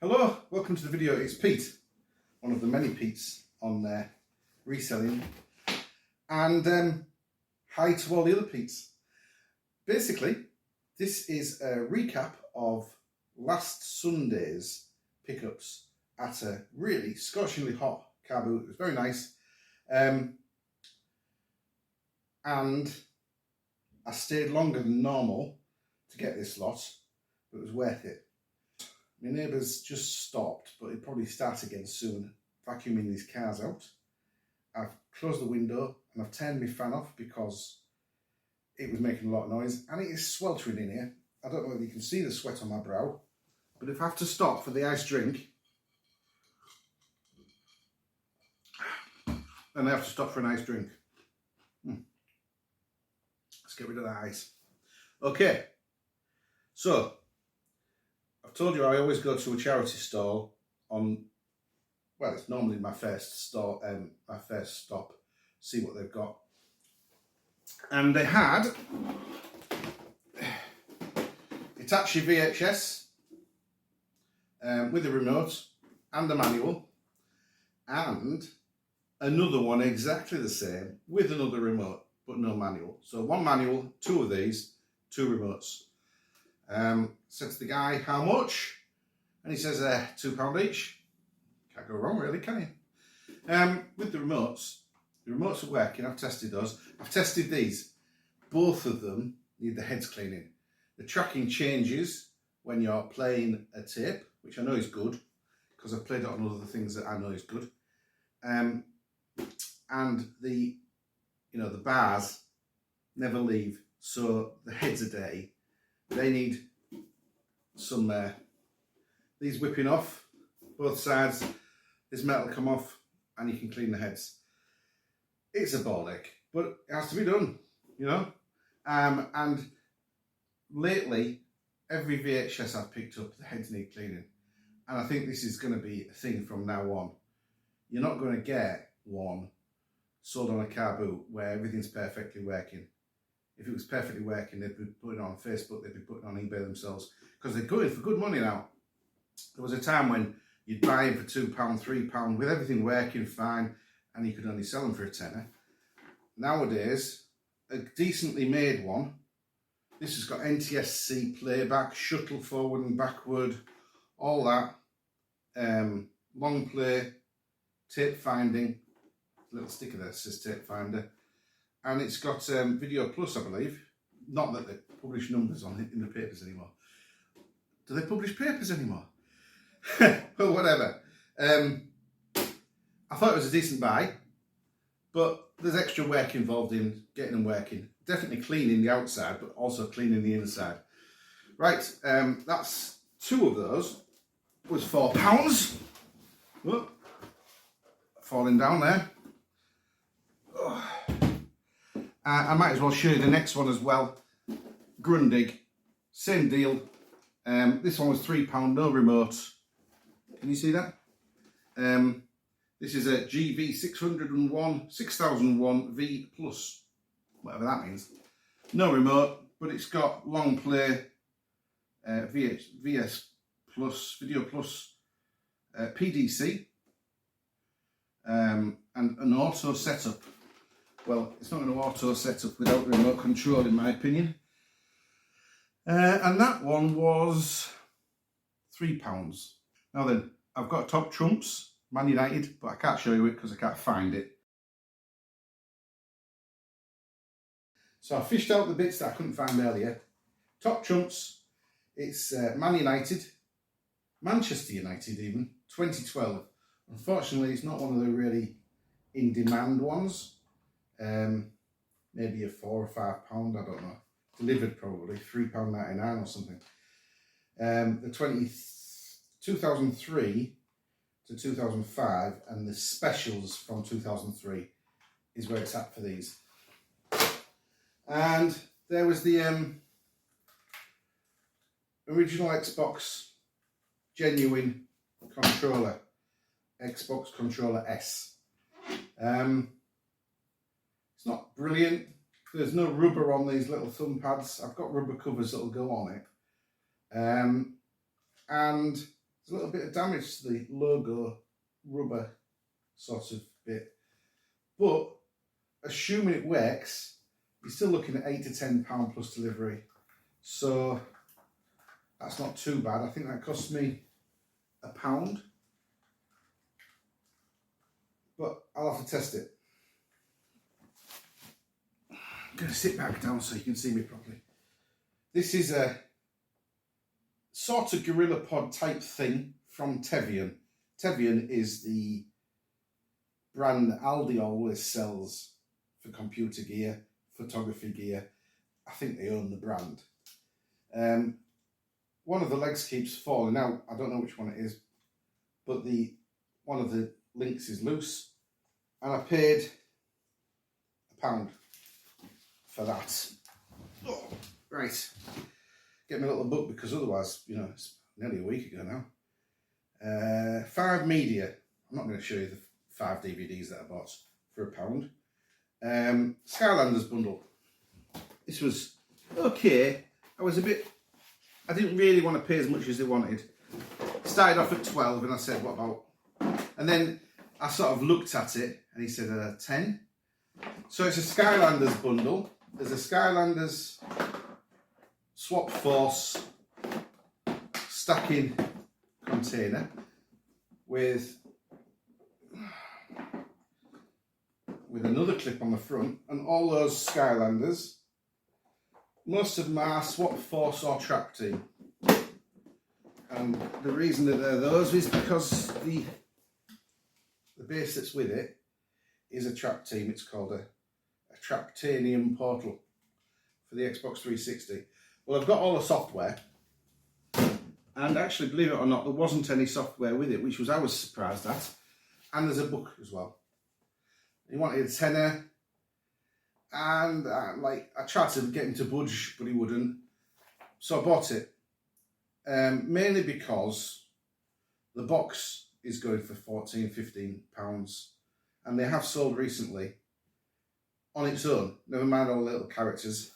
Hello, welcome to the video. It's Pete, one of the many Petes on Reselling, and hi to all the other Petes. Basically, this is a recap of last Sunday's pickups at a really scorchingly hot Carboot. It was very nice, and I stayed longer than normal to get this lot, but it was worth it. My neighbour's just stopped, but he'll probably start again soon, vacuuming these cars out. I've closed the window and I've turned my fan off because it was making a lot of noise, and it is sweltering in here. I don't know whether you can see the sweat on my brow, but if I have to stop for the iced drink, then I have to stop for an iced drink. Let's get rid of that ice. Okay, so I've told you I always go to a charity stall on, well, it's normally my first stop, see what they've got. And they had Hitachi VHS with a remote and a manual, and another one exactly the same with another remote but no manual. So one manual, two of these, two remotes. Said to the guy, how much? And he says, £2 each. Can't go wrong really, can you? With the remotes are working. I've tested those. I've tested these. Both of them need the heads cleaning. The tracking changes when you're playing a tape, which I know is good, because I've played it on other things that I know is good. And the bars never leave, so the heads are dirty. They need some these whipping off both sides. This metal come off and you can clean the heads. It's a ball ache, but it has to be done, you know. And lately, every VHS I've picked up, the heads need cleaning, and I think this is going to be a thing from now on. You're not going to get one sold on a car boot where everything's perfectly working. If it was perfectly working, they'd be putting it on Facebook, they'd be putting it on eBay themselves, because they're going for good money now. There was a time when you'd buy them for £2, £3, with everything working fine, and you could only sell them for a tenner. Nowadays, a decently made one, this has got NTSC playback, shuttle forward and backward, all that, long play, tape finding, little sticker there says tape finder. And it's got Video Plus, I believe. Not that they publish numbers on it in the papers anymore. Do they publish papers anymore? Well, whatever. I thought it was a decent buy, but there's extra work involved in getting them working. Definitely cleaning the outside, but also cleaning the inside. Right, that's two of those. Was £4. Whoop. Falling down there. I might as well show you the next one as well. Grundig, same deal. This one was £3, no remote. Can you see that? This is a GV601, 6001 V Plus, whatever that means. No remote, but it's got long play, VS Plus, Video Plus, PDC, and an auto setup. Well, it's not going to auto set up without remote control, in my opinion. And that one was £3. Now then, I've got top trumps, Man United, but I can't show you it because I can't find it. So I fished out the bits that I couldn't find earlier. Top trumps, it's Man United, Manchester United even, 2012. Unfortunately, it's not one of the really in-demand ones. Maybe a £4 or £5, I don't know. Delivered probably £3.99 or something. The 2003 to 2005 and the specials from 2003 is where it's at for these. And there was the original Xbox genuine controller, Xbox Controller S. It's not brilliant. There's no rubber on these little thumb pads. I've got rubber covers that'll go on it. And There's a little bit of damage to the logo rubber sort of bit, but assuming it works, you're still looking at £8 to £10 plus delivery. So that's not too bad. I think that cost me £1, but I'll have to test it. I'm going to sit back down so you can see me properly. This is a sort of Gorilla Pod type thing from Tevian. Tevian is the brand that Aldi always sells for computer gear, photography gear. I think they own the brand. One of the legs keeps falling out. I don't know which one it is, but one of the links is loose, and I paid £1 for that. Oh, right, get me a little book, because otherwise, you know, it's nearly a week ago now. 5 media. I'm not going to show you the 5 DVDs that I bought for £1. Skylanders bundle. This was okay. I didn't really want to pay as much as they wanted. Started off at 12 and I said, what about? And then I sort of looked at it and he said 10. So it's a Skylanders bundle. There's a Skylanders Swap Force stacking container with another clip on the front, and all those Skylanders, most of them are Swap Force or Trap Team. And the reason that they're those is because the base that's with it is a Trap Team. It's called a Traptanium portal for the Xbox 360. Well, I've got all the software, and actually, believe it or not, there wasn't any software with it, which I was surprised at. And there's a book as well. He wanted a tenner, and I tried to get him to budge, but he wouldn't. So I bought it, mainly because the box is going for £14, £15, and they have sold recently on its own. Never mind all the little characters.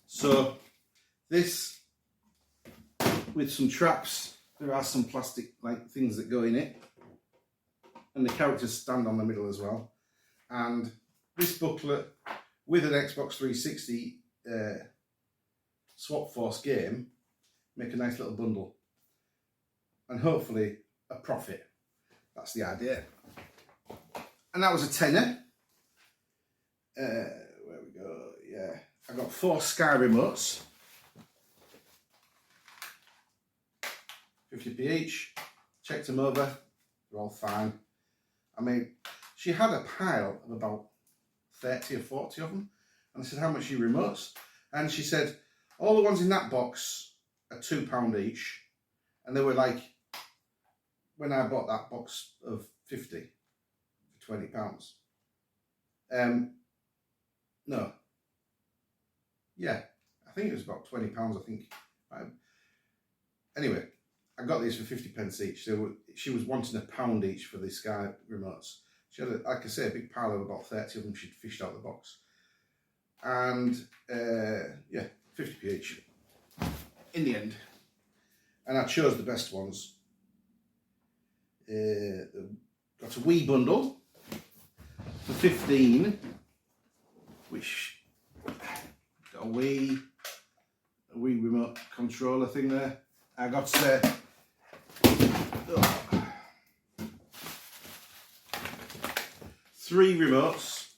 So this, with some traps, there are some plastic like things that go in it, and the characters stand on the middle as well. And this booklet with an Xbox 360 Swap Force game make a nice little bundle, and hopefully a profit. That's the idea. And that was a tenner. Where we go? Yeah, I got 4 Sky remotes, 50p each. Checked them over, they're all fine. I mean, she had a pile of about 30 or 40 of them. And I said, how much are your remotes? And she said, all the ones in that box are £2 each. And they were like, when I bought that box of 50 for £20. No. Yeah, I think it was about £20, I think. Anyway, I got these for 50p each. She was wanting £1 each for the Sky remotes. She had, like I say, a big pile of about 30 of them she'd fished out of the box. And, yeah, 50p each in the end. And I chose the best ones. Got a Wii bundle for 15, which got a Wii remote controller thing there. I got 3 remotes.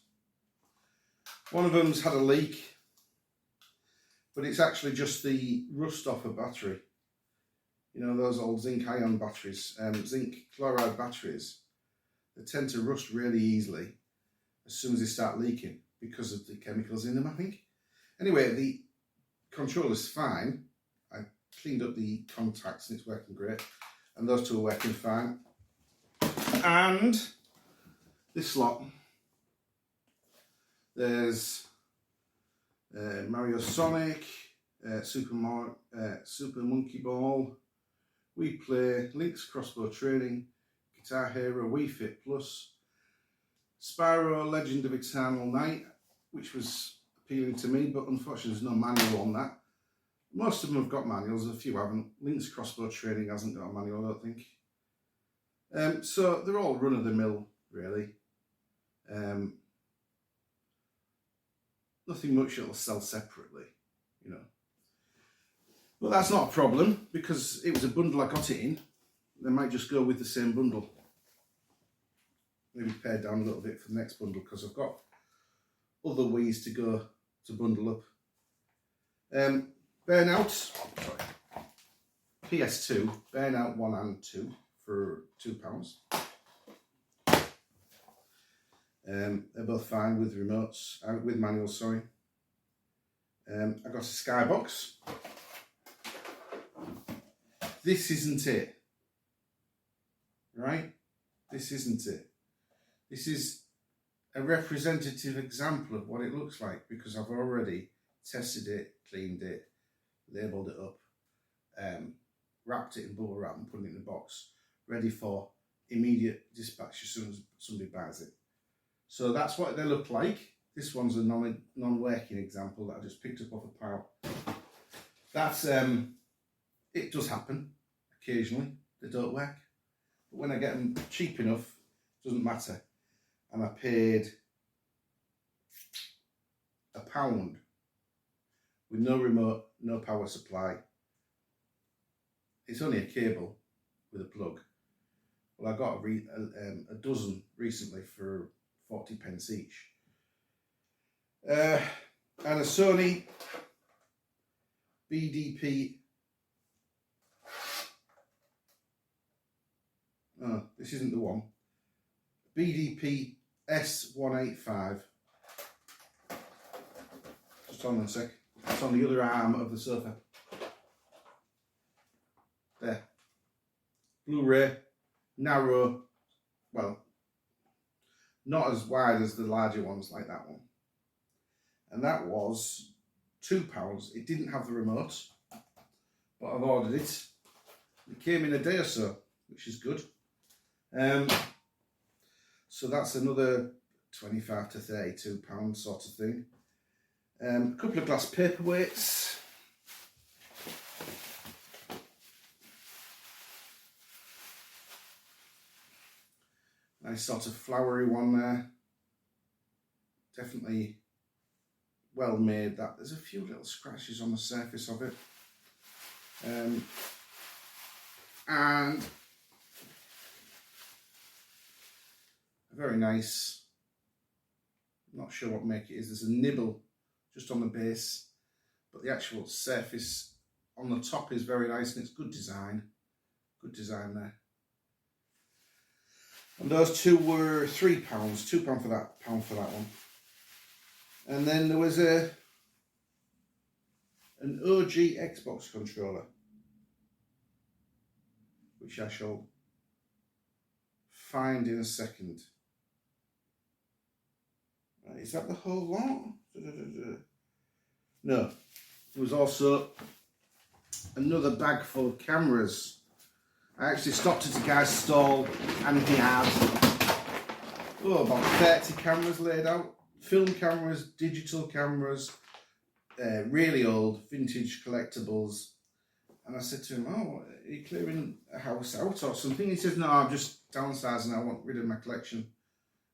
One of them's had a leak, but it's actually just the rust off a battery. You know, those old zinc ion batteries, zinc chloride batteries, they tend to rust really easily as soon as they start leaking because of the chemicals in them, I think. Anyway, the controller's fine. I cleaned up the contacts and it's working great. And those 2 are working fine. And this lot, there's Mario Sonic, Super Monkey Ball, We Play, Link's Crossbow Training, Guitar Hero, Wii Fit Plus, Spyro Legend of Eternal Night, which was appealing to me, but unfortunately there's no manual on that. Most of them have got manuals, a few haven't. Link's crossbow training hasn't got a manual, I don't think. So they're all run-of-the-mill, really. Nothing much that'll sell separately, you know. But that's not a problem, because it was a bundle I got it in. They might just go with the same bundle. Maybe pare down a little bit for the next bundle, because I've got other ways to go to bundle up. Burnout, sorry, PS2, Burnout 1 and 2 for £2. They're both fine with remotes, with manuals, sorry. I got a skybox. This isn't it, right? This isn't it. This is a representative example of what it looks like, because I've already tested it, cleaned it, labelled it up, wrapped it in bubble wrap and put it in the box, ready for immediate dispatch as soon as somebody buys it. So that's what they look like. This one's a non-working example that I just picked up off a pile. That's, it does happen occasionally, they don't work. But when I get them cheap enough, it doesn't matter. And I paid £1 with no remote, no power supply. It's only a cable with a plug. Well, I got a dozen recently for 40p each. And a Sony BDP. Oh, this isn't the one. BDP S185. Just hold on a sec. It's on the other arm of the sofa. There. Blu-ray, narrow, well, not as wide as the larger ones like that one. And that was £2. It didn't have the remote, but I've ordered it. It came in a day or so, which is good. So that's another £25 to £32 sort of thing. A couple of glass paperweights. Nice sort of flowery one there. Definitely well made. That there's a few little scratches on the surface of it. And a very nice, I'm not sure what make it is, there's a nibble just on the base, but the actual surface on the top is very nice, and it's good design there. And those two were £3, £2 for that, £1 for that one. And then there was an OG Xbox controller, which I shall find in a second. Right, is that the whole lot? No, there was also another bag full of cameras. I actually stopped at a guy's stall and he had about 30 cameras laid out. Film cameras, digital cameras, really old, vintage collectibles. And I said to him, oh, are you clearing a house out or something? He says, no, I'm just downsizing, I want rid of my collection.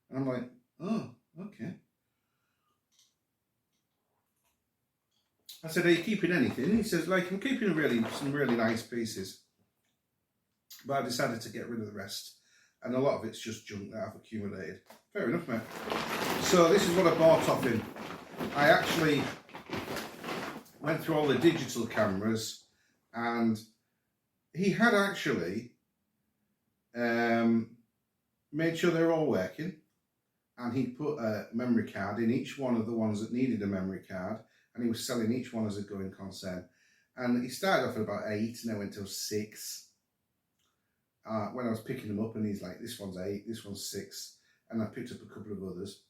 And I'm like, oh, okay. I said, are you keeping anything? He says, like, I'm keeping some really nice pieces. But I decided to get rid of the rest. And a lot of it's just junk that I've accumulated. Fair enough, mate. So this is what I bought off him. I actually went through all the digital cameras, and he had actually made sure they're all working, and he put a memory card in each one of the ones that needed a memory card, and he was selling each one as a going concern. And he started off at about 8, and then went to 6. When I was picking them up, and he's like, this one's 8, this one's 6, and I picked up a couple of others.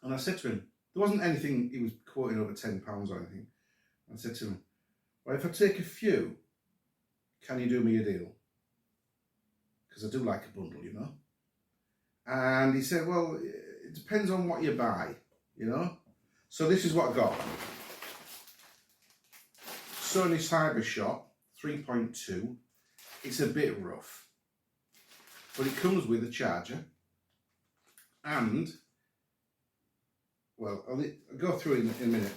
And I said to him, there wasn't anything he was quoting over £10 or anything. I said to him, well, if I take a few, can you do me a deal? Because I do like a bundle, you know. And he said, well, it depends on what you buy, you know. So this is what I got. Sony CyberShot 3.2. It's a bit rough, but it comes with a charger and, well, I'll go through it in a minute.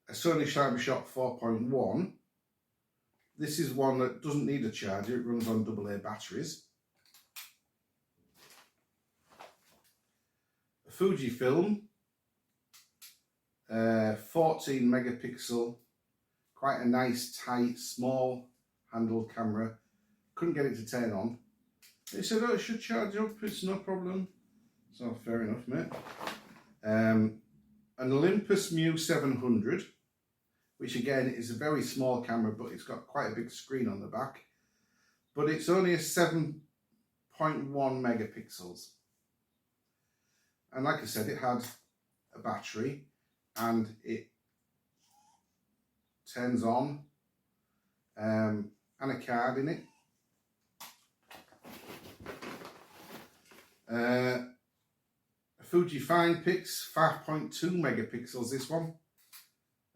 A Sony CyberShot 4.1. This is one that doesn't need a charger. It runs on AA batteries. A Fujifilm 14 megapixel, quite a nice, tight, small handled camera. Couldn't get it to turn on. They said, oh, it should charge up, it's no problem. So fair enough, mate. An Olympus Mu 700, which again is a very small camera, but it's got quite a big screen on the back. But it's only a 7.1 megapixels. And like I said, it had a battery and it turns on and a card in it. A Fuji FinePix 5.2 megapixels, this one.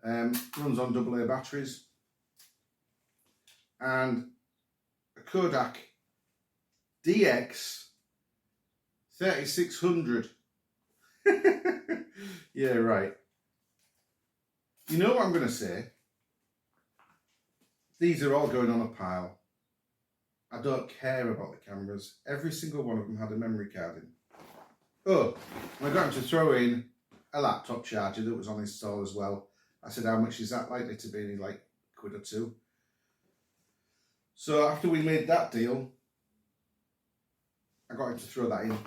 Runs on AA batteries. And a Kodak DX 3600. Yeah, right. You know what I'm going to say? These are all going on a pile. I don't care about the cameras. Every single one of them had a memory card in. Oh, I got him to throw in a laptop charger that was on his stall as well. I said, how much is that likely to be? And he's like, £1 or £2. So after we made that deal, I got him to throw that in.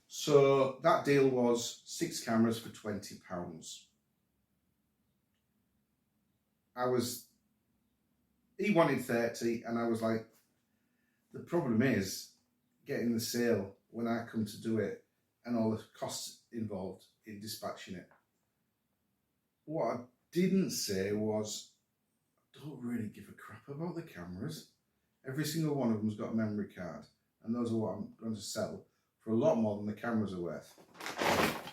So that deal was 6 cameras for £20. He wanted 30 and I was like, the problem is getting the sale when I come to do it and all the costs involved in dispatching it. What I didn't say was, I don't really give a crap about the cameras. Every single one of them's got a memory card and those are what I'm going to sell for a lot more than the cameras are worth.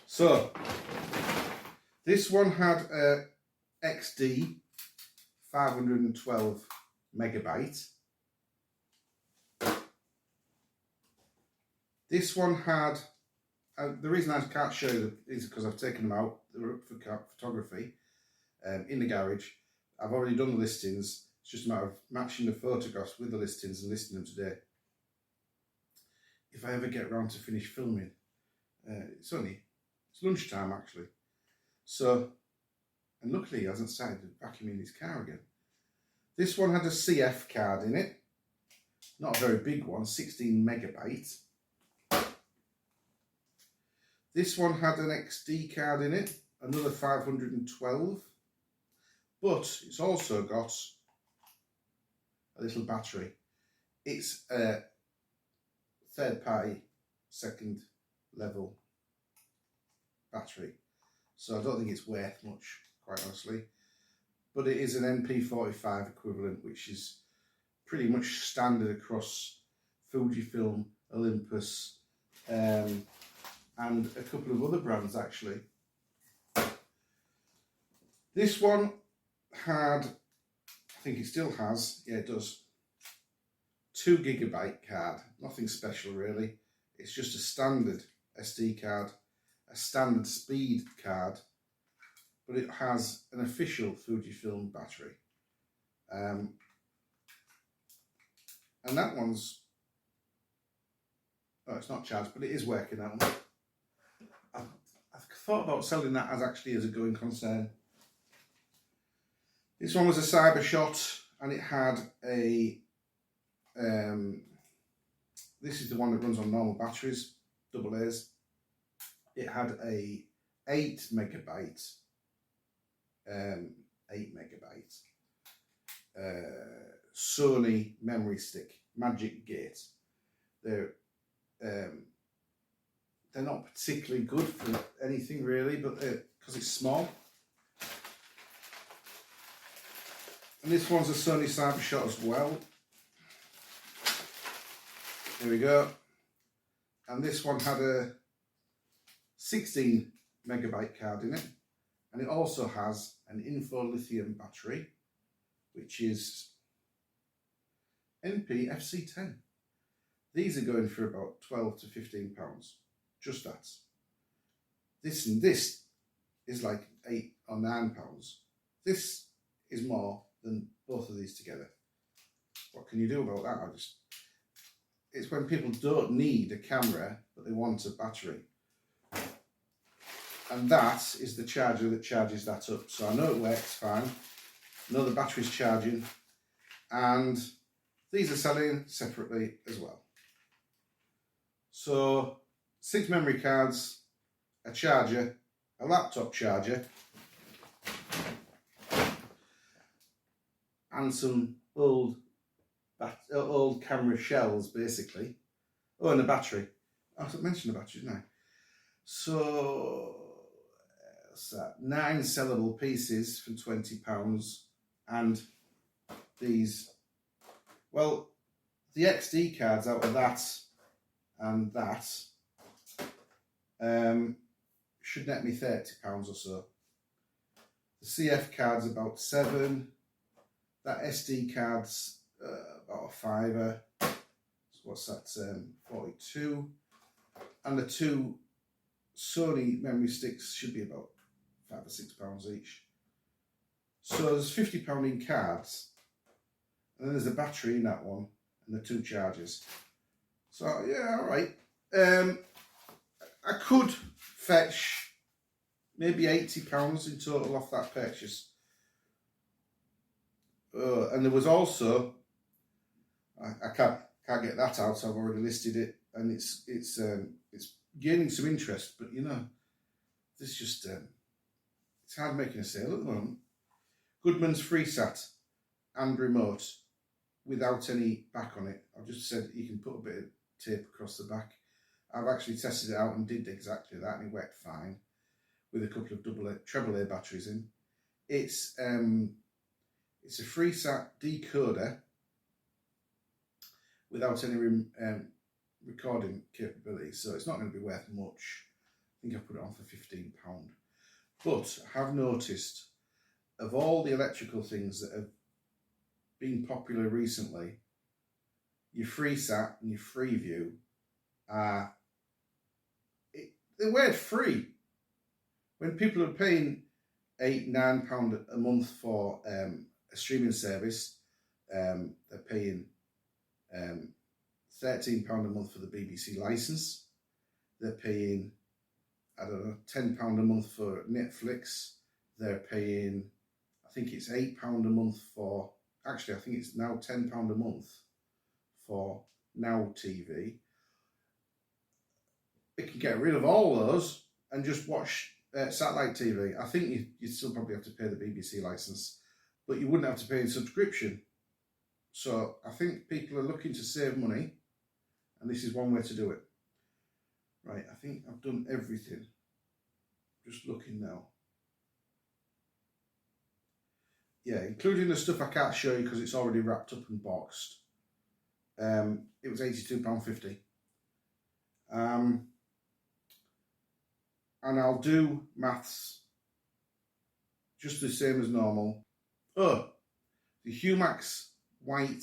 So, this one had a XD 512 megabyte. This one had, the reason I can't show you is because I've taken them out. They're up for photography in the garage. I've already done the listings. It's just a matter of matching the photographs with the listings and listing them today. If I ever get around to finish filming, it's lunchtime actually. So, and luckily he hasn't started vacuuming his car again. This one had a CF card in it. Not a very big one, 16 megabyte. This one had an XD card in it, another 512. But it's also got a little battery. It's a third party, second level battery. So I don't think it's worth much, quite honestly. But it is an MP45 equivalent, which is pretty much standard across Fujifilm, Olympus, and a couple of other brands actually. This one had, I think it still has, yeah it does, 2 gigabyte card, nothing special really. It's just a standard SD card, a standard speed card, but it has an official Fujifilm battery. And that one's, oh, it's not charged, but it is working, that one. I've thought about selling that as a going concern. This one was a CyberShot and it had a, this is the one that runs on normal batteries, AA's. It had a 8 megabyte Sony memory stick, Magic Gate. They're not particularly good for anything really, but because it's small. And this one's a Sony CyberShot as well. There we go. And this one had a 16 megabyte card in it. And it also has an info lithium battery, which is NPFC10. These are going for about £12 to £15, just that. This and this is like £8 or £9. This is more than both of these together. What can you do about that? It's when people don't need a camera, but they want a battery. And that is the charger that charges that up. So I know it works fine. I know the battery's charging. And these are selling separately as well. So 6 memory cards, a charger, a laptop charger, and some old camera shells, basically. Oh, and a battery. I mentioned a battery, didn't I? So, what's that? 9 sellable pieces for £20, and these, well, the XD cards out of that and that should net me £30 or so. The CF card's about 7. That SD card's about a £5. So what's that? 42. And the 2 Sony memory sticks should be about £5 or £6 each. So there's £50 in cards, and then there's a battery in that one, and the 2 chargers. So yeah, all right. I could fetch maybe £80 in total off that purchase. And there was also, I can't get that out. So I've already listed it, and it's gaining some interest. But you know, this just it's hard making a sale at the moment. Goodman's FreeSat and remote without any back on it. I've just said you can put a bit of tape across the back. I've actually tested it out and did exactly that, and it worked fine with a couple of treble A batteries in. It's a FreeSat decoder without any recording capability, so it's not going to be worth much. I think I put it on for £15. But I have noticed, of all the electrical things that have been popular recently, your FreeSat and your Freeview are, the word free, when people are paying £8, £9 a month for a streaming service, they're paying £13 a month for the BBC licence, they're paying, I don't know, £10 a month for Netflix, they're paying, I think it's £8 a month for, actually I think it's now £10 a month for Now TV. They can get rid of all those and just watch satellite TV. I think you'd still probably have to pay the BBC licence, but you wouldn't have to pay a subscription. So I think people are looking to save money, and this is one way to do it. Right, I think I've done everything. Just looking now. Yeah, including the stuff I can't show you because it's already wrapped up and boxed. It was £82.50. And I'll do maths just the same as normal. Oh, the Humax white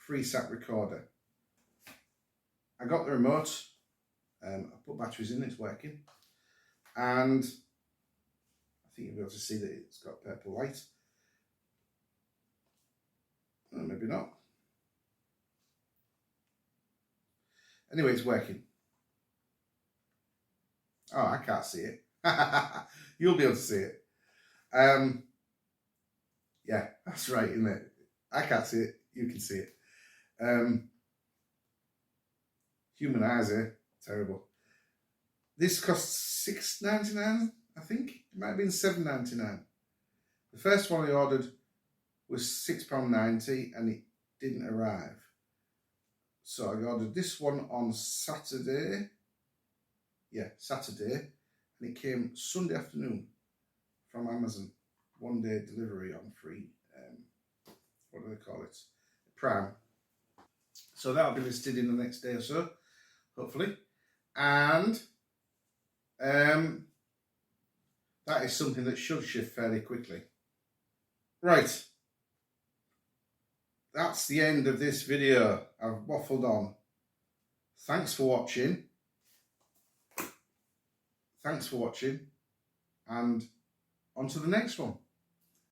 FreeSat recorder. I got the remote. I put batteries in, it's working. And I think you'll be able to see that it's got purple light. Oh, maybe not. Anyway, it's working. Oh, I can't see it. You'll be able to see it. Yeah, that's right, isn't it? I can't see it. You can see it. Human eyes, eh? Terrible. This costs $6.99, I think. It might have been $7.99. The first one I ordered was £6.90 and it didn't arrive. So I ordered this one on Saturday. Yeah, Saturday. And it came Sunday afternoon from Amazon. 1-day delivery on free, what do they call it? Prime. So that'll be listed in the next day or so, hopefully. And that that is something that should shift fairly quickly. Right. That's the end of this video. I've waffled on. Thanks for watching. And on to the next one.